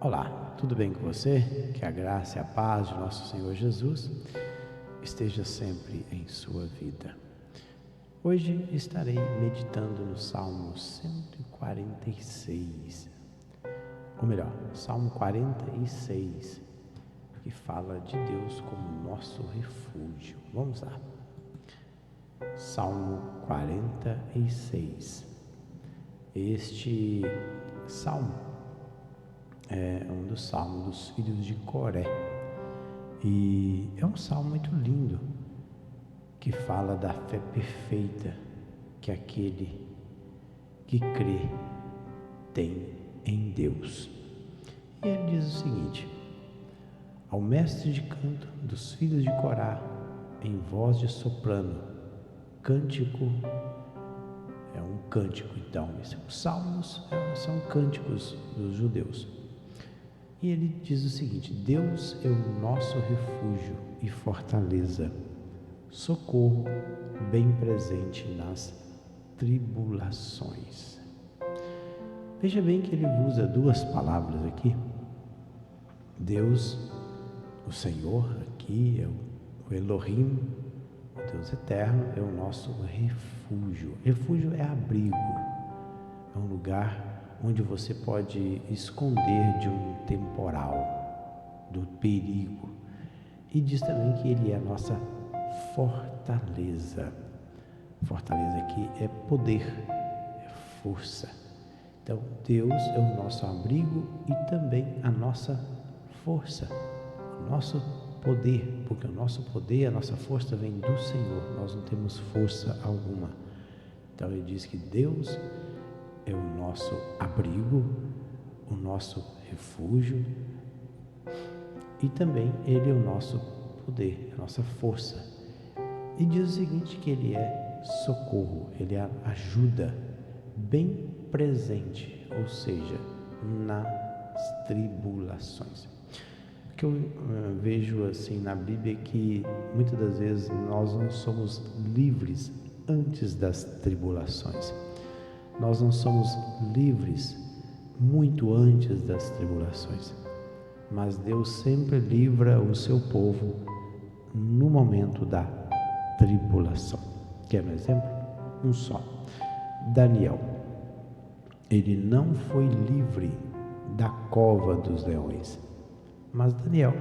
Olá, tudo bem com você? Que a graça e a paz de nosso Senhor Jesus esteja sempre em sua vida. Hoje estarei meditando no Salmo 146, ou melhor, Salmo 46, que fala de Deus como nosso refúgio. Vamos lá. Salmo 46. Este salmo é um dos salmos dos filhos de Coré, e é um salmo muito lindo, que fala da fé perfeita que aquele que crê tem em Deus. E ele diz o seguinte: ao mestre de canto dos filhos de Corá, em voz de soprano, cântico. É um cântico, então, os salmos são cânticos dos judeus. E ele diz o seguinte: Deus é o nosso refúgio e fortaleza, socorro bem presente nas tribulações. Veja bem que ele usa duas palavras aqui. Deus, o Senhor, aqui é o Elohim, o Deus eterno, é o nosso refúgio. Refúgio é abrigo, é um lugar onde você pode esconder de um temporal, do perigo. E diz também que ele é a nossa fortaleza. Fortaleza aqui é poder, é força. Então Deus é o nosso abrigo e também a nossa força, o nosso poder, porque o nosso poder, a nossa força vem do Senhor. Nós não temos força alguma. Então ele diz que Deus é o nosso abrigo, o nosso refúgio, e também ele é o nosso poder, a nossa força. E diz o seguinte, que ele é socorro, ele é ajuda bem presente, ou seja, nas tribulações. O que eu vejo assim na Bíblia é que muitas das vezes nós não somos livres antes das tribulações. Nós não somos livres muito antes das tribulações, mas Deus sempre livra o seu povo no momento da tribulação. Quer um exemplo? Um só. Daniel, ele não foi livre da cova dos leões, mas Daniel,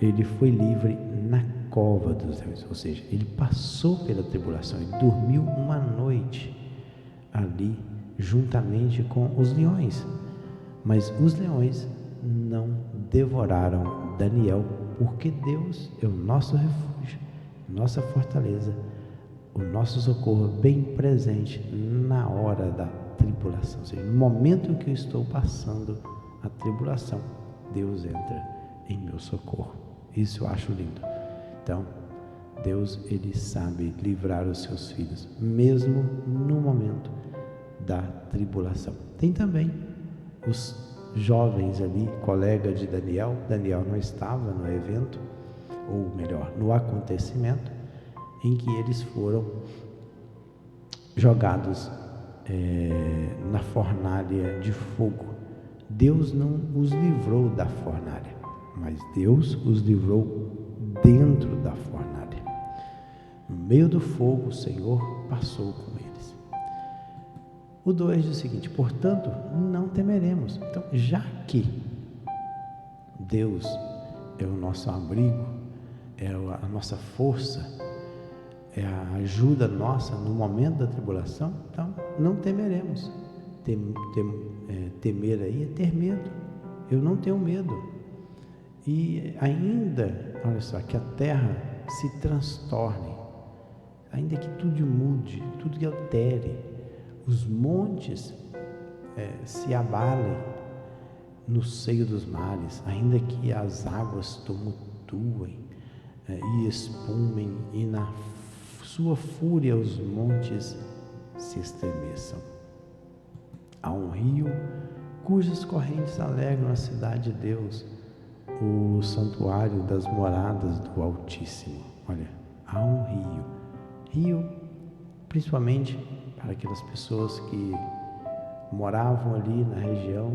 ele foi livre na cova dos leões, ou seja, ele passou pela tribulação, ele dormiu uma noite ali juntamente com os leões, mas os leões não devoraram Daniel, porque Deus é o nosso refúgio, nossa fortaleza, o nosso socorro bem presente na hora da tribulação, ou seja, no momento em que eu estou passando a tribulação, Deus entra em meu socorro. Isso eu acho lindo. Então Deus, ele sabe livrar os seus filhos mesmo no momento da tribulação. Tem também os jovens ali, colega de Daniel. Daniel não estava no evento, ou melhor, no acontecimento em que eles foram jogados na fornalha de fogo. Deus não os livrou da fornalha, mas Deus os livrou dentro da fornalha. No meio do fogo, o Senhor passou com eles. O 2 diz o seguinte: portanto, não temeremos. Então, já que Deus é o nosso abrigo, é a nossa força, é a ajuda nossa no momento da tribulação, então não temeremos. Temer aí é ter medo. Eu não tenho medo. E ainda, olha só, que a terra se transtorne, ainda que tudo mude, tudo que altere, os montes se abalem no seio dos mares, ainda que as águas tumultuem e espumem, e na sua fúria os montes se estremeçam. Há um rio cujas correntes alegram a cidade de Deus, o santuário das moradas do Altíssimo. Olha, há um rio principalmente para aquelas pessoas que moravam ali na região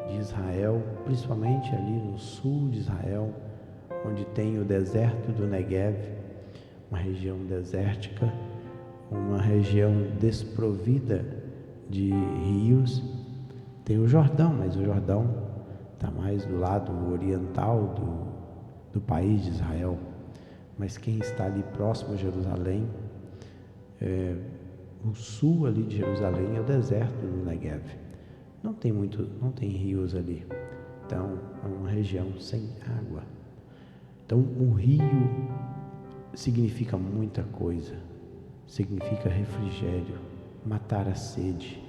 de Israel, principalmente ali no sul de Israel, onde tem o deserto do Negev, uma região desértica, uma região desprovida de rios. Tem o Jordão, mas o Jordão está mais do lado oriental do país de Israel. Mas quem está ali próximo a Jerusalém, o sul ali de Jerusalém é o deserto do Negev. Não tem rios ali. Então é uma região sem água. Então o rio significa muita coisa. Significa refrigério, matar a sede,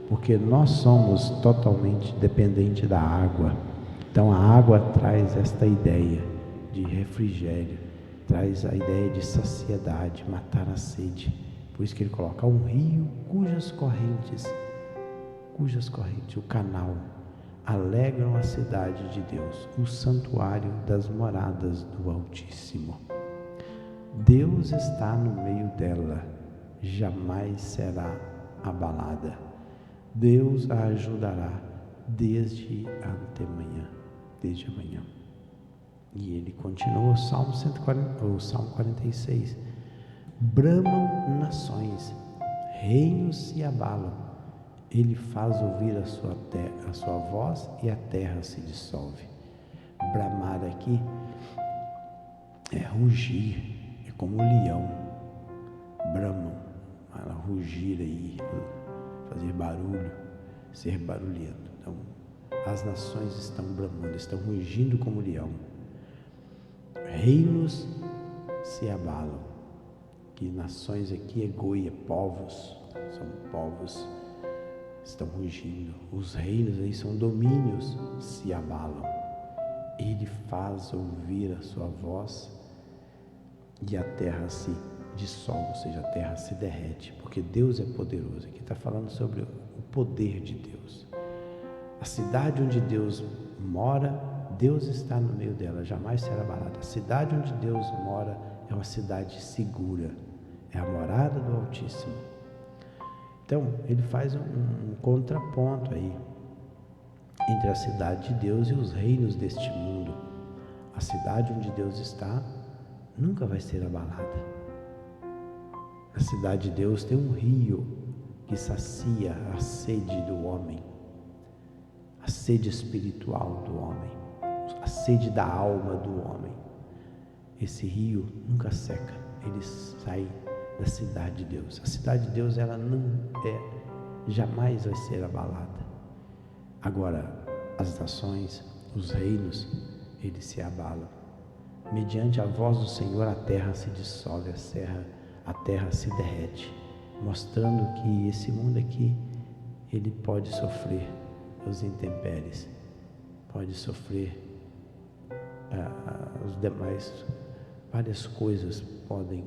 porque nós somos totalmente dependentes da água. Então a água traz esta ideia de refrigério, traz a ideia de saciedade, matar a sede. Por isso que ele coloca um rio cujas correntes, o canal, alegram a cidade de Deus, o santuário das moradas do Altíssimo. Deus está no meio dela, jamais será abalada. Deus a ajudará desde amanhã. E ele continua o Salmo 46. Bramam nações, reinos se abalam. Ele faz ouvir a sua voz e a terra se dissolve. Bramar aqui é rugir, é como o leão. Bramam, rugir aí, fazer barulho, ser barulhento. Então, as nações estão bramando, estão rugindo como leão. Reinos se abalam. Que nações aqui é Goia, povos, são povos, estão rugindo. Os reinos aí são domínios, se abalam. Ele faz ouvir a sua voz e a terra se dissolve, ou seja, a terra se derrete, porque Deus é poderoso. Aqui está falando sobre o poder de Deus. A cidade onde Deus mora, Deus está no meio dela, jamais será abalada. A cidade onde Deus mora é uma cidade segura, é a morada do Altíssimo. Então, ele faz um contraponto aí entre a cidade de Deus e os reinos deste mundo. A cidade onde Deus está nunca vai ser abalada. A cidade de Deus tem um rio que sacia a sede do homem, a sede espiritual do homem, a sede da alma do homem. Esse rio nunca seca, ele sai da cidade de Deus. A cidade de Deus, ela jamais vai ser abalada. Agora, as nações, os reinos, eles se abalam. Mediante a voz do Senhor, a terra se dissolve, a terra se derrete, mostrando que esse mundo aqui, ele pode sofrer os intempéries, pode sofrer os demais, várias coisas podem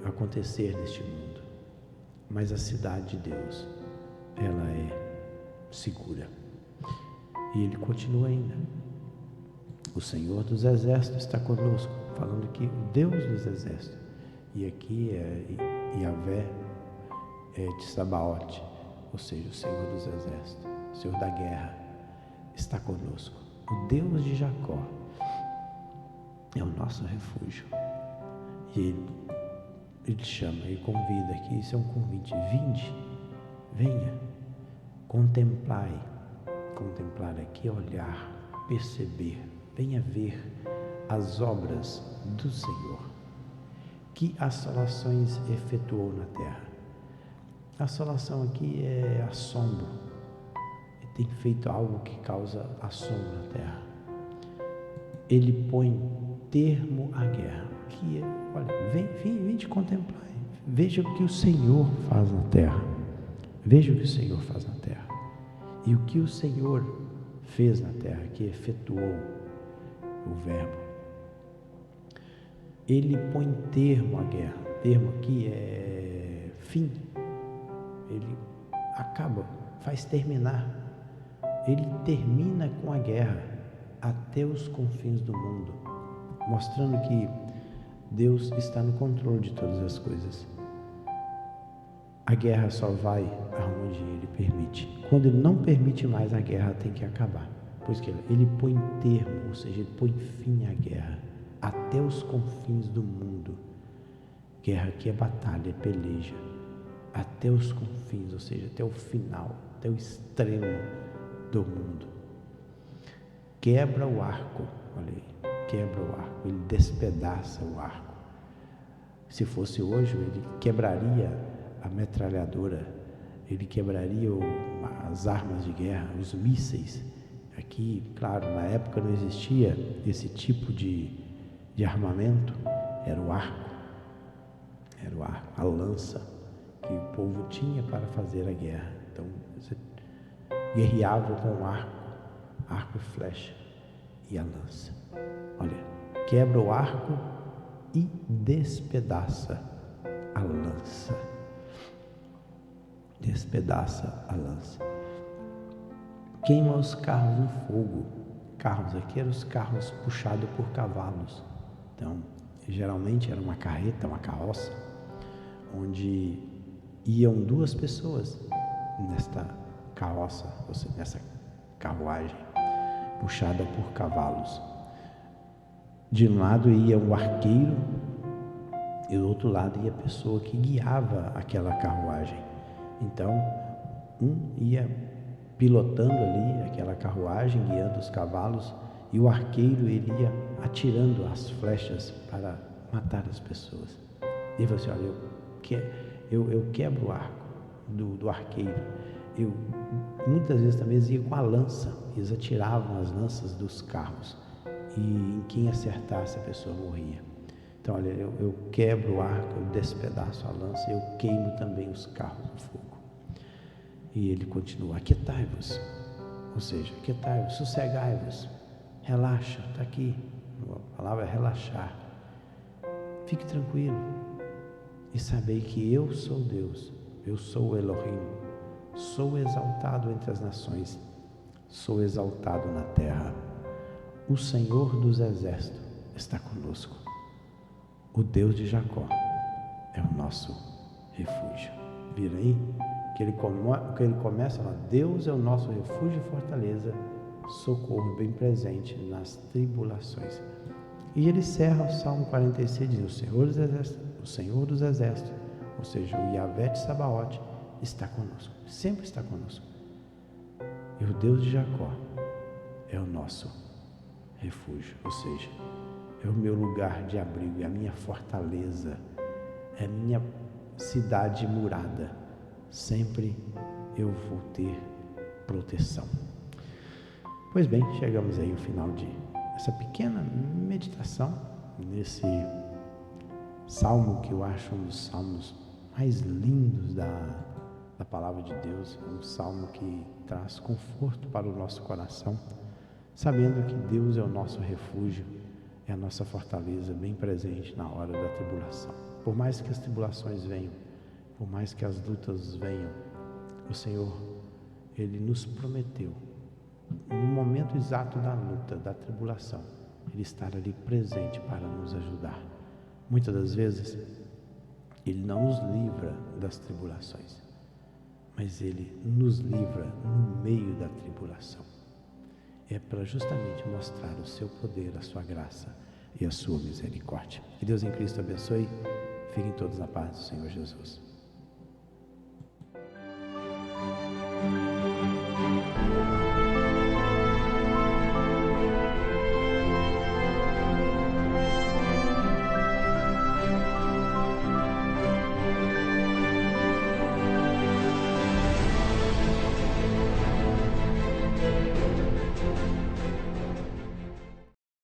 acontecer neste mundo, mas a cidade de Deus, ela é segura. E ele continua ainda: o Senhor dos exércitos está conosco, falando que o Deus dos exércitos, e aqui é Yahvé de Sabaote, ou seja, o Senhor dos exércitos, o Senhor da guerra, está conosco. O Deus de Jacó é o nosso refúgio. E ele chama, ele convida aqui, isso é um convite: vinde, venha, contemplai. Contemplar aqui é olhar, perceber, venha ver as obras do Senhor, que assolações efetuou na terra. A assolação aqui é assombro, ele tem feito algo que causa assombro na terra. Ele põe termo à guerra, que é, olha, vem te contemplar, veja o que o Senhor faz na terra, veja o que o Senhor faz na terra, e o que o Senhor fez na terra, que efetuou o verbo. Ele põe termo à guerra, termo aqui é fim, ele acaba, faz terminar, ele termina com a guerra até os confins do mundo, mostrando que Deus está no controle de todas as coisas. a guerra só vai aonde Ele permite. Quando Ele não permite mais, a guerra tem que acabar. Pois que Ele põe termo, ou seja, Ele põe fim à guerra, até os confins do mundo. Guerra aqui é batalha, é peleja, até os confins, ou seja, até o final, até o extremo do mundo. Quebra o arco, olha aí, quebra o arco, Ele despedaça o arco. Se fosse hoje, Ele quebraria a metralhadora, Ele quebraria as armas de guerra, os mísseis. Aqui, claro, na época não existia esse tipo de armamento, era o arco, a lança que o povo tinha para fazer a guerra. Então, você guerreava com o arco e flecha e a lança. Olha, quebra o arco e despedaça a lança. Despedaça a lança. Queima os carros no fogo. Carros aqui eram os carros puxados por cavalos. Então, geralmente era uma carreta, uma carroça, onde iam 2 pessoas nesta carroça, ou seja, nessa carruagem puxada por cavalos. De um lado ia o arqueiro e do outro lado ia a pessoa que guiava aquela carruagem. Então, um ia pilotando ali aquela carruagem, guiando os cavalos, e o arqueiro ele ia atirando as flechas para matar as pessoas. Ele falou assim: olha, eu quebro o arco do arqueiro. Muitas vezes também eles iam com a lança, eles atiravam as lanças dos carros, e em quem acertasse a pessoa morria. Então, olha, eu quebro o arco, eu despedaço a lança, eu queimo também os carros no fogo. E ele continua: aquietai-vos, ou seja, aquietai-vos, sossegai-vos, relaxa, está aqui, a palavra é relaxar. Fique tranquilo e sabei que eu sou Deus, eu sou o Elohim, sou exaltado entre as nações, sou exaltado na terra. O Senhor dos exércitos está conosco, o Deus de Jacó é o nosso refúgio. Vira aí que ele começa lá: Deus é o nosso refúgio e fortaleza, socorro bem presente nas tribulações. E ele encerra o Salmo 46, diz: o Senhor dos exércitos, ou seja, o Yahvé de Sabaote, está conosco, sempre está conosco. E o Deus de Jacó é o nosso refúgio, ou seja, é o meu lugar de abrigo, é a minha fortaleza, é a minha cidade murada. Sempre eu vou ter proteção. Pois bem, chegamos aí ao final de essa pequena meditação nesse salmo, que eu acho um dos salmos mais lindos da palavra de Deus, um salmo que traz conforto para o nosso coração, sabendo que Deus é o nosso refúgio, é a nossa fortaleza bem presente na hora da tribulação. Por mais que as tribulações venham, por mais que as lutas venham, o Senhor, Ele nos prometeu, no momento exato da luta, da tribulação, Ele estar ali presente para nos ajudar. Muitas das vezes, Ele não nos livra das tribulações, mas Ele nos livra no meio da tribulação. É para justamente mostrar o seu poder, a sua graça e a sua misericórdia. Que Deus em Cristo abençoe. Fiquem todos na paz do Senhor Jesus.